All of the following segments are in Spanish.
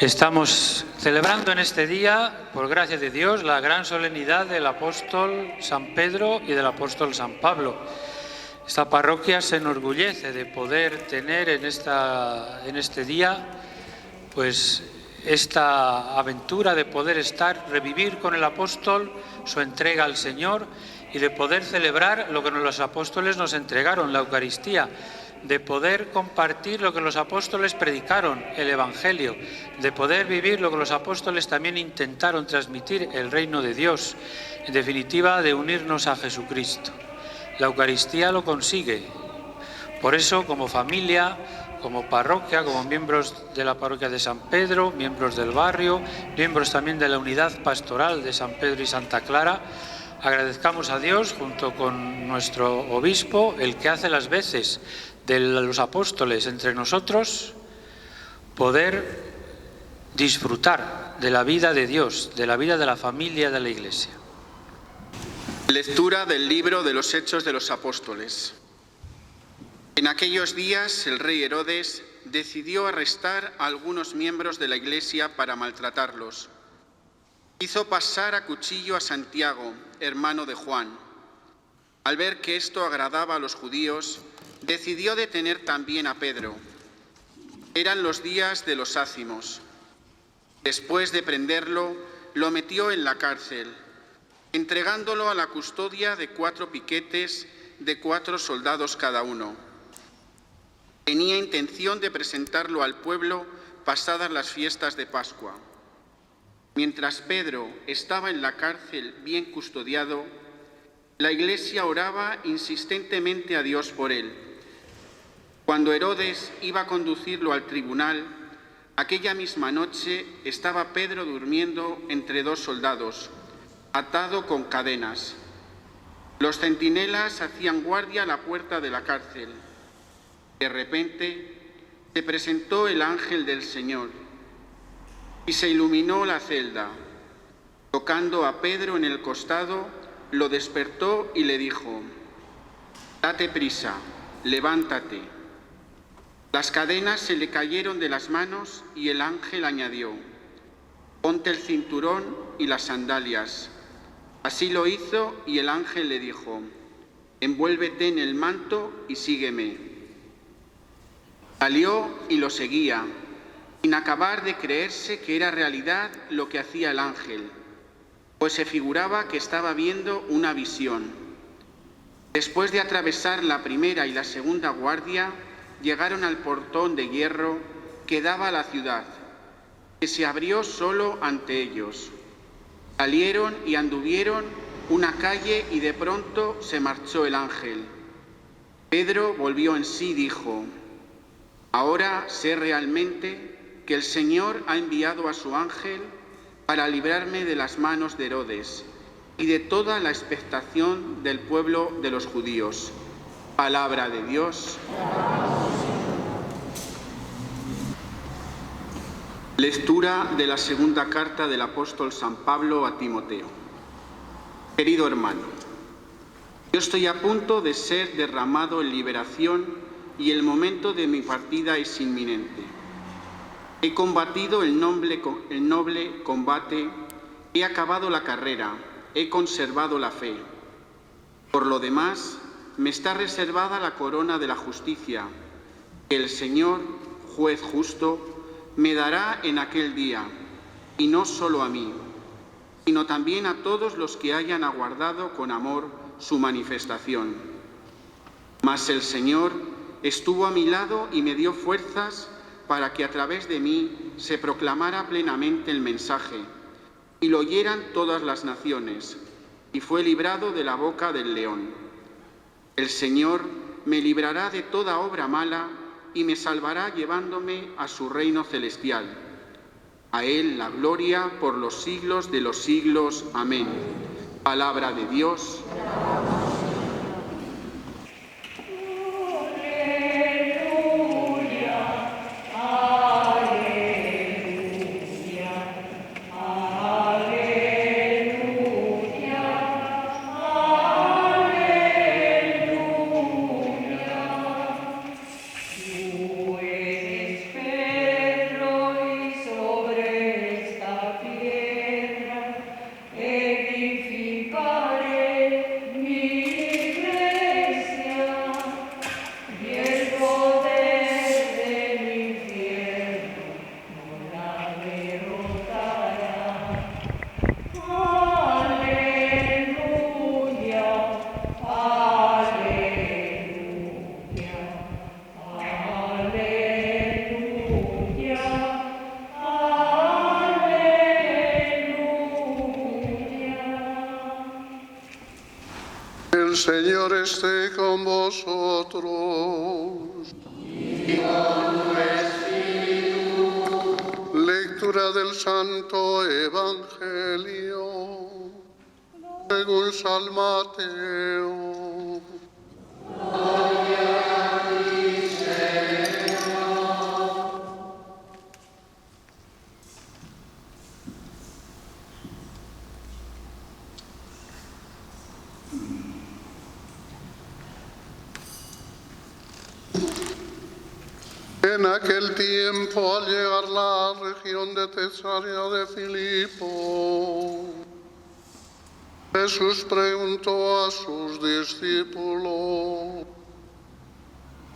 Estamos celebrando en este día, por gracia de Dios, la gran solemnidad del apóstol San Pedro y del apóstol San Pablo. Esta parroquia se enorgullece de poder tener en este día, pues, esta aventura de poder revivir con el apóstol su entrega al Señor y de poder celebrar lo que los apóstoles nos entregaron, la Eucaristía, de poder compartir lo que los apóstoles predicaron, el Evangelio, de poder vivir lo que los apóstoles también intentaron transmitir, el reino de Dios, en definitiva, de unirnos a Jesucristo. La Eucaristía lo consigue. Por eso, como familia, como parroquia, como miembros de la parroquia de San Pedro, miembros del barrio, miembros también de la unidad pastoral de San Pedro y Santa Clara, agradezcamos a Dios, junto con nuestro obispo, el que hace las veces de los apóstoles entre nosotros, poder disfrutar de la vida de Dios, de la vida de la familia de la Iglesia. Lectura del libro de los Hechos de los Apóstoles. En aquellos días el rey Herodes decidió arrestar a algunos miembros de la Iglesia para maltratarlos. Hizo pasar a cuchillo a Santiago, hermano de Juan. Al ver que esto agradaba a los judíos, decidió detener también a Pedro. Eran los días de los ácimos. Después de prenderlo, lo metió en la cárcel, entregándolo a la custodia de 4 piquetes de 4 soldados cada uno. Tenía intención de presentarlo al pueblo pasadas las fiestas de Pascua. Mientras Pedro estaba en la cárcel bien custodiado, la Iglesia oraba insistentemente a Dios por él. Cuando Herodes iba a conducirlo al tribunal, aquella misma noche estaba Pedro durmiendo entre 2 soldados, atado con cadenas. Los centinelas hacían guardia a la puerta de la cárcel. De repente se presentó el ángel del Señor y se iluminó la celda. Tocando a Pedro en el costado, lo despertó y le dijo: «Date prisa, levántate». Las cadenas se le cayeron de las manos y el ángel añadió: «Ponte el cinturón y las sandalias». Así lo hizo y el ángel le dijo: «Envuélvete en el manto y sígueme». Salió y lo seguía, sin acabar de creerse que era realidad lo que hacía el ángel, pues se figuraba que estaba viendo una visión. Después de atravesar la primera y la segunda guardia, llegaron al portón de hierro que daba a la ciudad, que se abrió solo ante ellos. Salieron y anduvieron una calle y de pronto se marchó el ángel. Pedro volvió en sí y dijo: «Ahora sé realmente que el Señor ha enviado a su ángel para librarme de las manos de Herodes y de toda la expectación del pueblo de los judíos». Palabra de Dios. Lectura de la segunda carta del apóstol San Pablo a Timoteo. Querido hermano, yo estoy a punto de ser derramado en liberación y el momento de mi partida es inminente. He combatido el noble combate, he acabado la carrera, he conservado la fe. Por lo demás, me está reservada la corona de la justicia, que el Señor, juez justo, me dará en aquel día, y no solo a mí, sino también a todos los que hayan aguardado con amor su manifestación. Mas el Señor estuvo a mi lado y me dio fuerzas para que a través de mí se proclamara plenamente el mensaje y lo oyeran todas las naciones, y fue librado de la boca del león. El Señor me librará de toda obra mala y me salvará llevándome a su reino celestial. A Él la gloria por los siglos de los siglos. Amén. Palabra de Dios. Sobre esté con vosotros. Y con tu espíritu. Lectura del Santo Evangelio según San Mateo. Gloria a ti, Señor. En aquel tiempo, al llegar a la región de Cesarea de Filipo, Jesús preguntó a sus discípulos: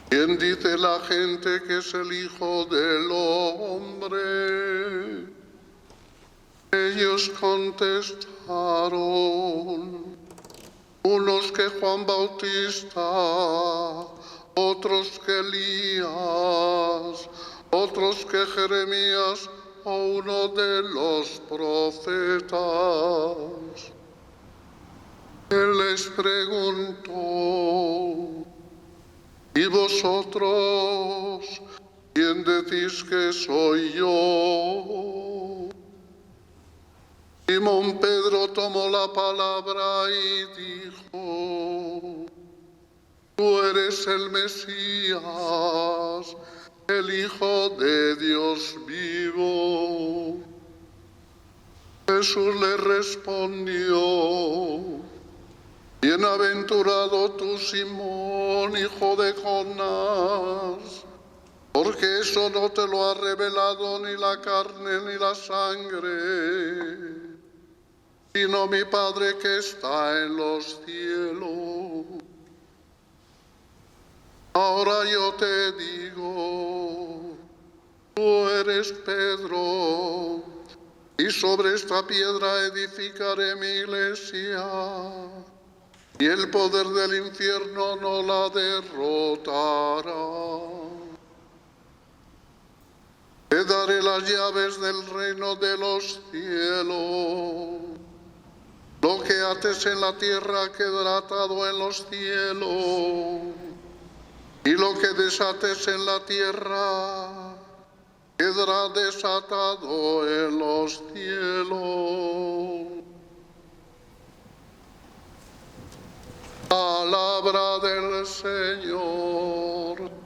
¿quién dice la gente que es el Hijo del Hombre? Ellos contestaron: unos que Juan Bautista, otros que Elías, otros que Jeremías o uno de los profetas. Él les preguntó: ¿y vosotros quién decís que soy yo? Simón Pedro tomó la palabra y dijo: tú eres el Mesías, el Hijo de Dios vivo. Jesús le respondió: bienaventurado tú, Simón, hijo de Jonás, porque eso no te lo ha revelado ni la carne ni la sangre, sino mi Padre que está en los cielos. Ahora yo te digo: tú eres Pedro, y sobre esta piedra edificaré mi iglesia, y el poder del infierno no la derrotará. Te daré las llaves del reino de los cielos. Lo que ates en la tierra quedará atado en los cielos, y lo que desates en la tierra quedará desatado en los cielos. Palabra del Señor.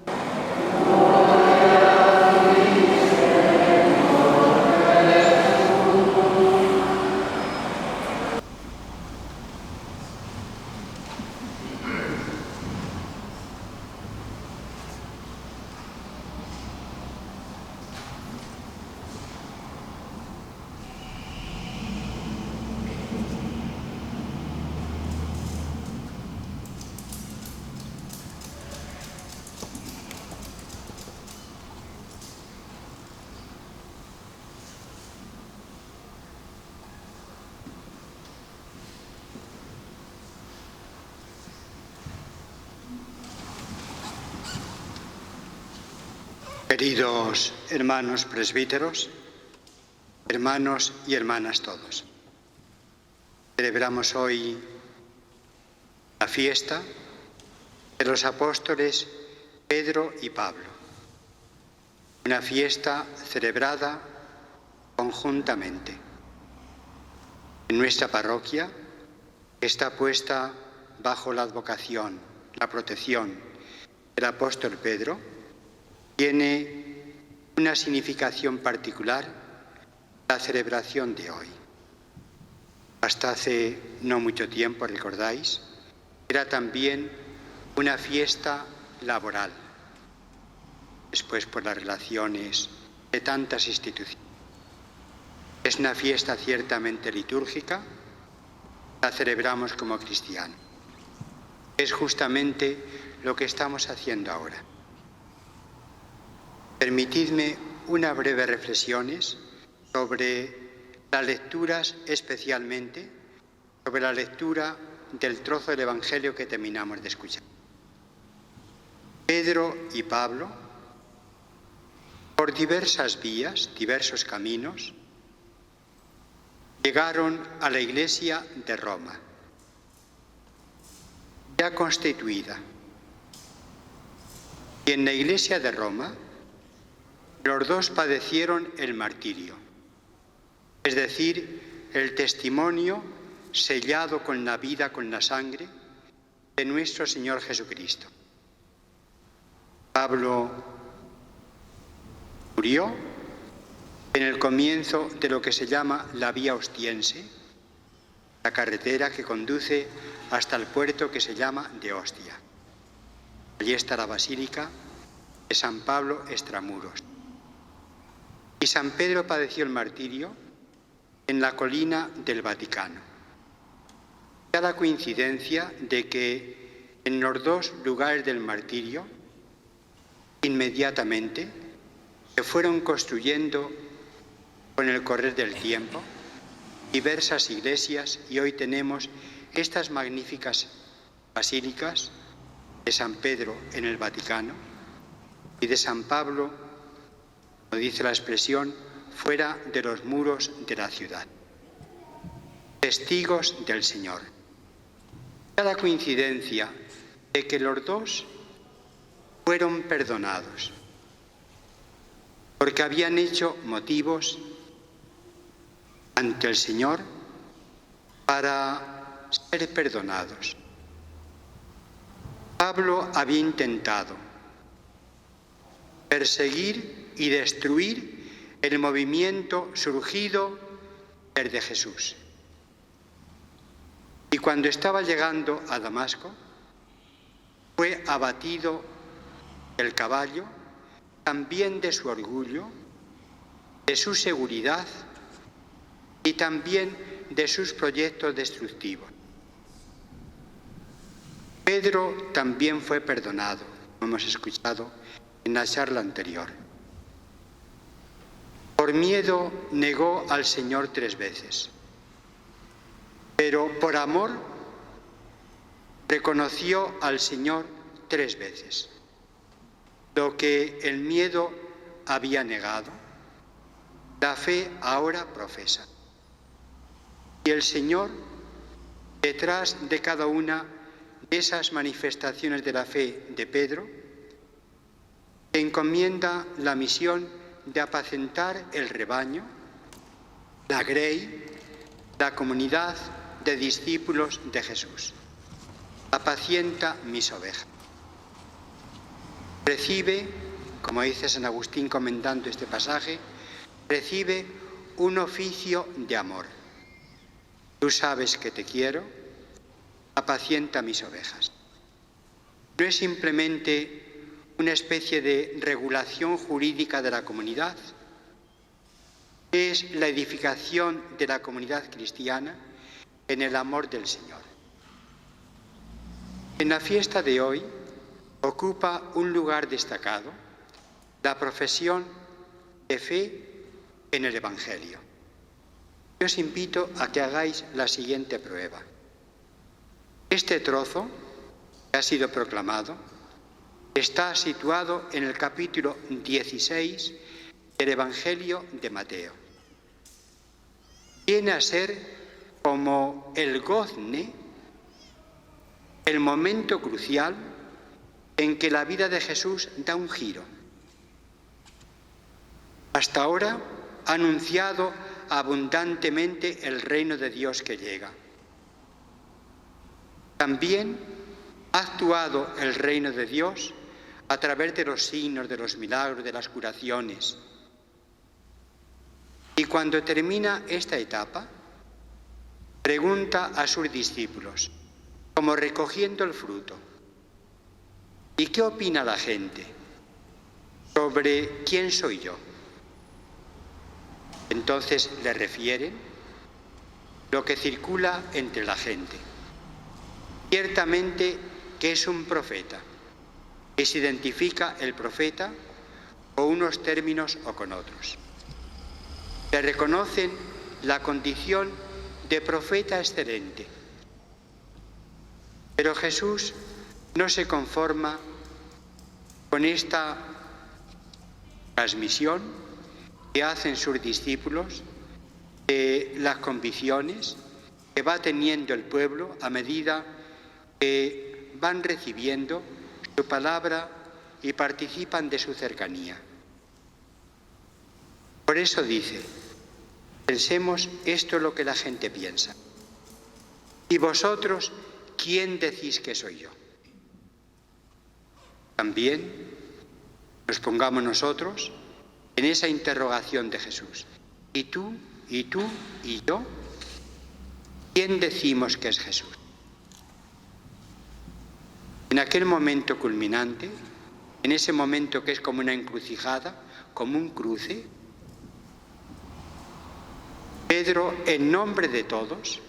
Queridos hermanos presbíteros, hermanos y hermanas todos, celebramos hoy la fiesta de los apóstoles Pedro y Pablo, una fiesta celebrada conjuntamente. En nuestra parroquia está puesta bajo la advocación, la protección del apóstol Pedro. Tiene una significación particular la celebración de hoy. Hasta hace no mucho tiempo, recordáis, era también una fiesta laboral, después por las relaciones de tantas instituciones. Es una fiesta ciertamente litúrgica, la celebramos como cristianos. Es justamente lo que estamos haciendo ahora. Permitidme unas breves reflexiones sobre las lecturas, especialmente sobre la lectura del trozo del Evangelio que terminamos de escuchar. Pedro y Pablo, por diversas vías, diversos caminos, llegaron a la iglesia de Roma. ya constituida. Y en la Iglesia de Roma, los dos padecieron el martirio, es decir, el testimonio sellado con la vida, con la sangre de nuestro Señor Jesucristo. Pablo murió en el comienzo de lo que se llama la Vía Ostiense, la carretera que conduce hasta el puerto que se llama de Ostia. Allí está la Basílica de San Pablo Extramuros. Y San Pedro padeció el martirio en la colina del Vaticano. Da la coincidencia de que en los dos lugares del martirio, inmediatamente, se fueron construyendo con el correr del tiempo diversas iglesias y hoy tenemos estas magníficas basílicas de San Pedro en el Vaticano y de San Pablo, como dice la expresión, fuera de los muros de la ciudad. Testigos del Señor. Da la coincidencia de que los dos fueron perdonados porque habían hecho motivos ante el Señor para ser perdonados. Pablo había intentado perseguir y destruir el movimiento surgido desde Jesús. Y cuando estaba llegando a Damasco, fue abatido el caballo, también de su orgullo, de su seguridad y también de sus proyectos destructivos. Pedro también fue perdonado, como hemos escuchado en la charla anterior. Por miedo negó al Señor 3 veces, pero por amor reconoció al Señor 3 veces. Lo que el miedo había negado, la fe ahora profesa. Y el Señor, detrás de cada una de esas manifestaciones de la fe de Pedro, encomienda la misión de apacentar el rebaño, la grey, la comunidad de discípulos de Jesús. Apacienta mis ovejas. Recibe, como dice San Agustín comentando este pasaje, recibe un oficio de amor. Tú sabes que te quiero, apacienta mis ovejas. No es simplemente una especie de regulación jurídica de la comunidad, es la edificación de la comunidad cristiana en el amor del Señor. En la fiesta de hoy ocupa un lugar destacado la profesión de fe en el Evangelio. Yo os invito a que hagáis la siguiente prueba. Este trozo que ha sido proclamado está situado en el capítulo 16 del Evangelio de Mateo. Viene a ser como el gozne, el momento crucial en que la vida de Jesús da un giro. Hasta ahora ha anunciado abundantemente el reino de Dios que llega. También ha actuado el reino de Dios a través de los signos, de los milagros, de las curaciones. Y cuando termina esta etapa, pregunta a sus discípulos, como recogiendo el fruto, ¿y qué opina la gente sobre quién soy yo? Entonces le refieren lo que circula entre la gente. Ciertamente que es un profeta, que se identifica el profeta con unos términos o con otros. Le reconocen la condición de profeta excelente. Pero Jesús no se conforma con esta transmisión que hacen sus discípulos de las convicciones que va teniendo el pueblo a medida que van recibiendo su palabra y participan de su cercanía. Por eso dice, pensemos esto es lo que la gente piensa. ¿Y vosotros quién decís que soy yo? También nos pongamos nosotros en esa interrogación de Jesús. ¿Y tú? ¿Y tú? ¿Y yo? ¿Quién decimos que es Jesús? En aquel momento culminante, en ese momento que es como una encrucijada, como un cruce, Pedro, en nombre de todos,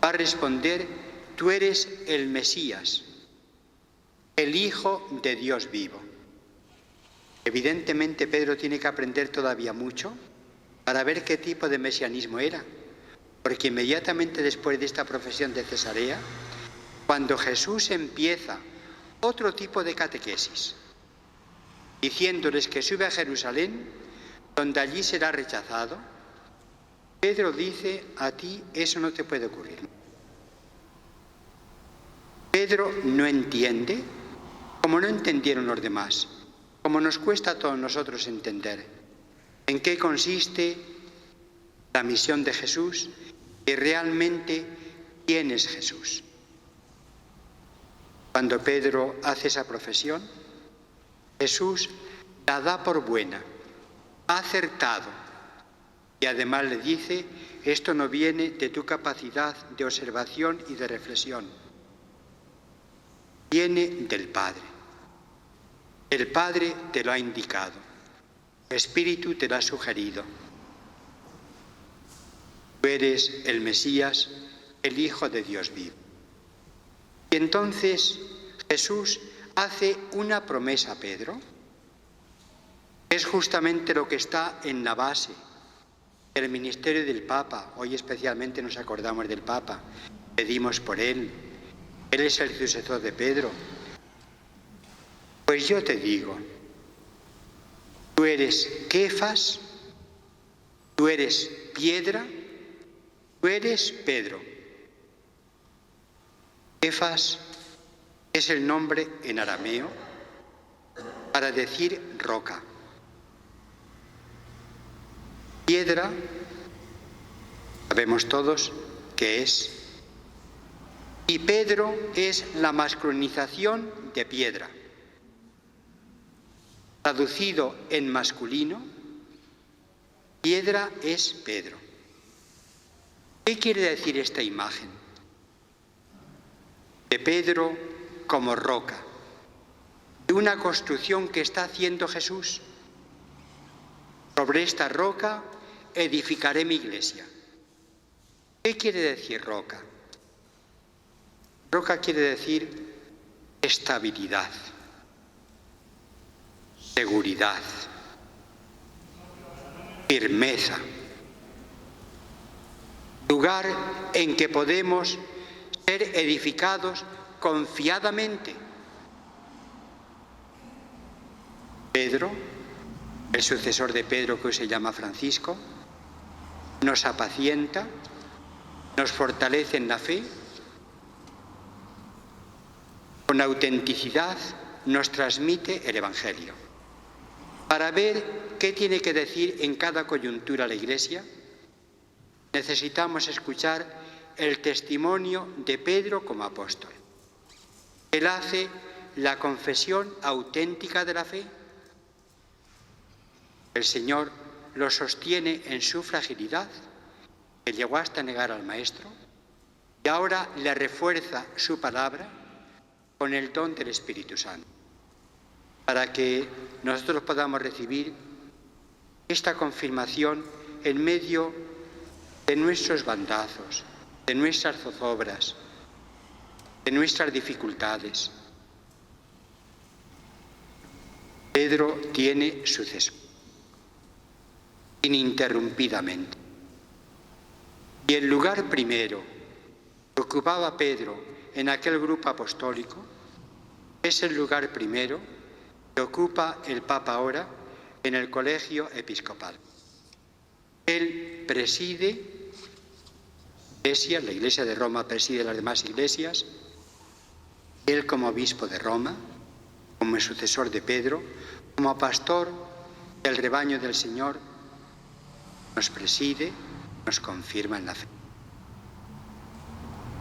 va a responder, tú eres el Mesías, el Hijo de Dios vivo. Evidentemente Pedro tiene que aprender todavía mucho para ver qué tipo de mesianismo era, porque inmediatamente después de esta profesión de Cesarea, cuando Jesús empieza otro tipo de catequesis, diciéndoles que sube a Jerusalén, donde allí será rechazado, Pedro dice, a ti eso no te puede ocurrir. Pedro no entiende, como no entendieron los demás, como nos cuesta a todos nosotros entender, en qué consiste la misión de Jesús y realmente quién es Jesús. Cuando Pedro hace esa profesión, Jesús la da por buena, ha acertado, y además le dice, esto no viene de tu capacidad de observación y de reflexión, viene del Padre. El Padre te lo ha indicado, el Espíritu te lo ha sugerido. Tú eres el Mesías, el Hijo de Dios vivo. Y entonces Jesús hace una promesa a Pedro. Es justamente lo que está en la base del ministerio del Papa. Hoy especialmente nos acordamos del Papa, pedimos por él. Él es el sucesor de Pedro. Pues yo te digo, tú eres Kefas, tú eres piedra, tú eres Pedro. Kefas es el nombre en arameo para decir roca. Piedra, sabemos todos que es. Y Pedro es la masculinización de piedra. Traducido en masculino, piedra es Pedro. ¿Qué quiere decir esta imagen? De Pedro como roca, de una construcción que está haciendo Jesús. Sobre esta roca edificaré mi iglesia. ¿Qué quiere decir roca? Roca quiere decir estabilidad, seguridad, firmeza, lugar en que podemos ser edificados confiadamente. Pedro, el sucesor de Pedro que hoy se llama Francisco, nos apacienta, nos fortalece en la fe, con autenticidad nos transmite el Evangelio. Para ver qué tiene que decir en cada coyuntura la Iglesia, necesitamos escuchar el testimonio de Pedro como apóstol. Él hace la confesión auténtica de la fe. El Señor lo sostiene en su fragilidad, que llegó hasta negar al Maestro, y ahora le refuerza su palabra con el don del Espíritu Santo, para que nosotros podamos recibir esta confirmación en medio de nuestros bandazos, de nuestras zozobras, de nuestras dificultades. Pedro tiene suceso, ininterrumpidamente. Y el lugar primero que ocupaba Pedro en aquel grupo apostólico es el lugar primero que ocupa el Papa ahora en el colegio episcopal. Él preside la Iglesia de Roma, preside las demás iglesias, Él como obispo de Roma, como el sucesor de Pedro, como pastor del rebaño del Señor, nos preside, nos confirma en la fe.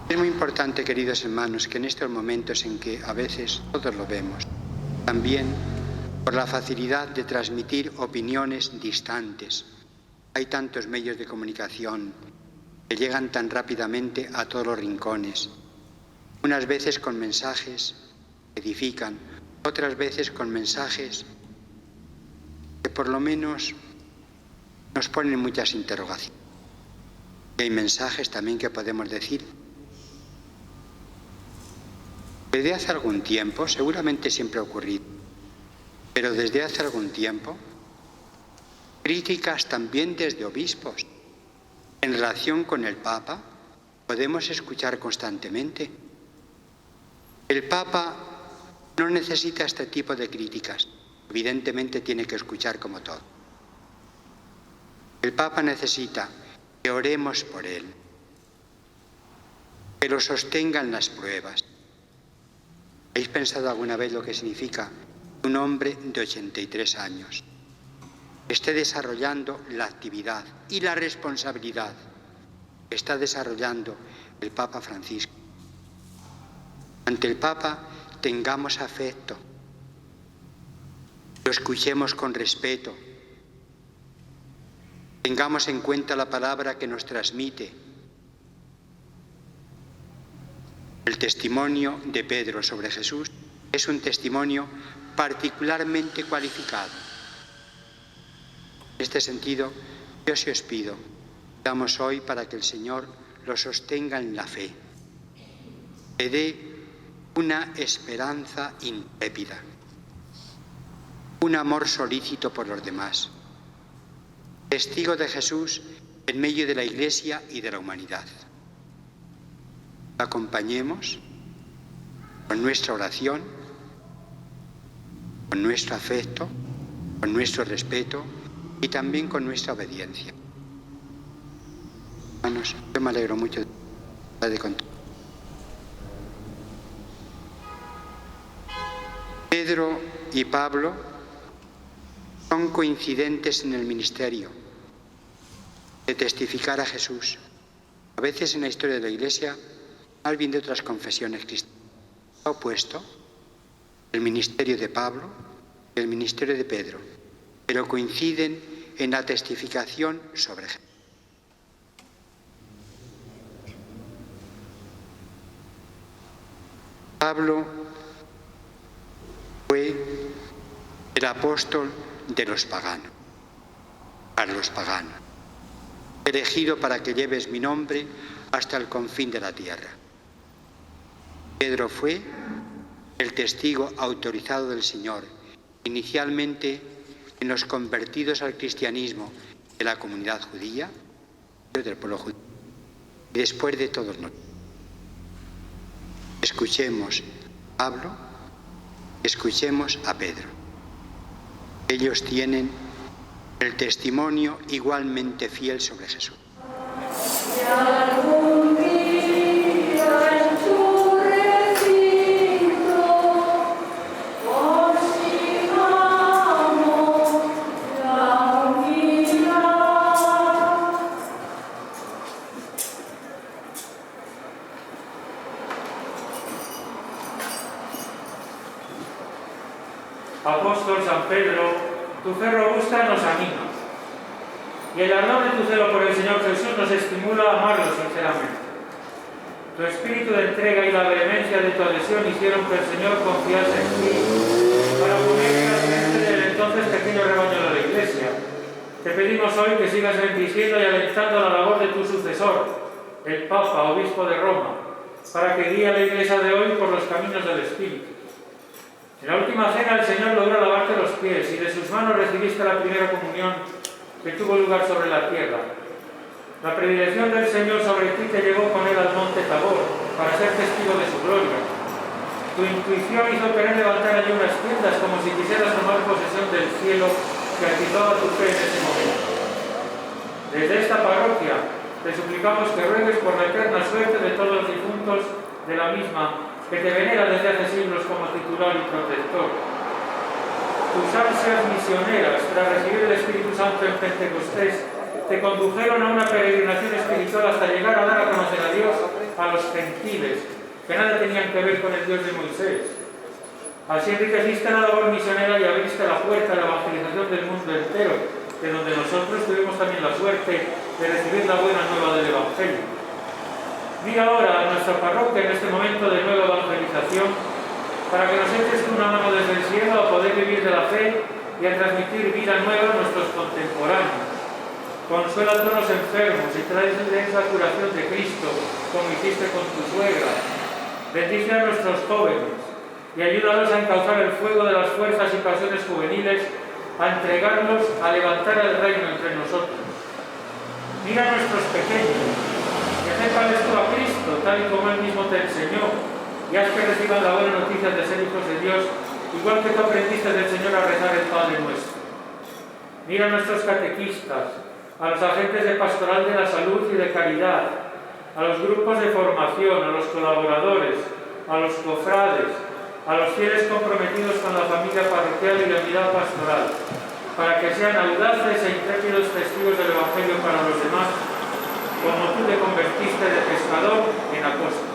Es muy importante, queridos hermanos, que en estos momentos en que a veces todos lo vemos, también por la facilidad de transmitir opiniones distantes, hay tantos medios de comunicación que llegan tan rápidamente a todos los rincones, unas veces con mensajes que edifican, otras veces con mensajes que por lo menos nos ponen muchas interrogaciones. Y hay mensajes también que podemos decir. Desde hace algún tiempo, seguramente siempre ha ocurrido, pero desde hace algún tiempo, críticas también desde obispos en relación con el Papa podemos escuchar constantemente. El Papa no necesita este tipo de críticas, evidentemente tiene que escuchar como todo. El Papa necesita que oremos por él, que lo sostengan las pruebas. ¿Habéis pensado alguna vez lo que significa un hombre de 83 años esté desarrollando la actividad y la responsabilidad que está desarrollando el Papa Francisco? Ante el Papa tengamos afecto, lo escuchemos con respeto, tengamos en cuenta la palabra que nos transmite. El testimonio de Pedro sobre Jesús es un testimonio particularmente cualificado. En este sentido, yo sí os pido, damos hoy para que el Señor lo sostenga en la fe, le dé una esperanza intrépida, un amor solícito por los demás, testigo de Jesús en medio de la Iglesia y de la humanidad. Acompañemos con nuestra oración, con nuestro afecto, con nuestro respeto y también con nuestra obediencia. Hermanos, yo me alegro mucho de contar. Pedro y Pablo son coincidentes en el ministerio de testificar a Jesús. A veces en la historia de la Iglesia, más bien de otras confesiones cristianas, ha opuesto el ministerio de Pablo y el ministerio de Pedro, pero coinciden en la testificación sobre Jesús. Pablo fue el apóstol de los paganos, para los paganos, elegido para que lleves mi nombre hasta el confín de la tierra. Pedro fue el testigo autorizado del Señor, inicialmente en los convertidos al cristianismo de la comunidad judía, del pueblo judío, y después de todos nosotros. Escuchemos a Pablo, escuchemos a Pedro. Ellos tienen el testimonio igualmente fiel sobre Jesús. Apóstol San Pedro, tu fe robusta nos anima, y el ardor de tu celo por el Señor Jesús nos estimula a amarlo sinceramente. Tu espíritu de entrega y la vehemencia de tu adhesión hicieron que el Señor confiase en ti para poner al frente del entonces pequeño rebaño de la Iglesia. Te pedimos hoy que sigas bendiciendo y alentando la labor de tu sucesor, el Papa, Obispo de Roma, para que guíe a la Iglesia de hoy por los caminos del Espíritu. En la última cena el Señor logró lavarte los pies y de sus manos recibiste la primera comunión que tuvo lugar sobre la tierra. La predilección del Señor sobre ti te llevó con él al monte Tabor para ser testigo de su gloria. Tu intuición hizo querer levantar allí unas tiendas como si quisieras tomar posesión del cielo que activaba tu fe en ese momento. Desde esta parroquia te suplicamos que ruegues por la eterna suerte de todos los difuntos de la misma que te venera desde hace siglos como titular y protector. Tus ansias misioneras tras recibir el Espíritu Santo en Pentecostés te condujeron a una peregrinación espiritual hasta llegar a dar a conocer a Dios a los gentiles, que nada tenían que ver con el Dios de Moisés. Así enriqueciste la labor misionera y abriste la puerta a la evangelización del mundo entero, de donde nosotros tuvimos también la suerte de recibir la buena nueva del Evangelio. Mira ahora a nuestra parroquia en este momento de nueva evangelización, para que nos eches una mano desde el cielo a poder vivir de la fe y a transmitir vida nueva a nuestros contemporáneos. Consuela a todos los enfermos y tráeles la curación de Cristo, como hiciste con tu suegra. Bendice a nuestros jóvenes y ayúdalos a encauzar el fuego de las fuerzas y pasiones juveniles, a entregarlos a levantar el reino entre nosotros. Mira a nuestros pequeños, que acércales tú a Cristo, tal y como Él mismo te enseñó, y haz que reciban la buena noticia de ser hijos de Dios, igual que tú aprendiste del Señor a rezar el Padre Nuestro. Mira a nuestros catequistas, a los agentes de pastoral de la salud y de caridad, a los grupos de formación, a los colaboradores, a los cofrades, a los fieles comprometidos con la familia parroquial y la unidad pastoral, para que sean audaces e intrépidos testigos del Evangelio para los demás, como tú te convertiste de pescador en apóstol.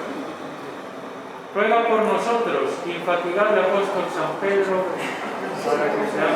Ruega por nosotros, infatigable apóstol San Pedro, para que seamos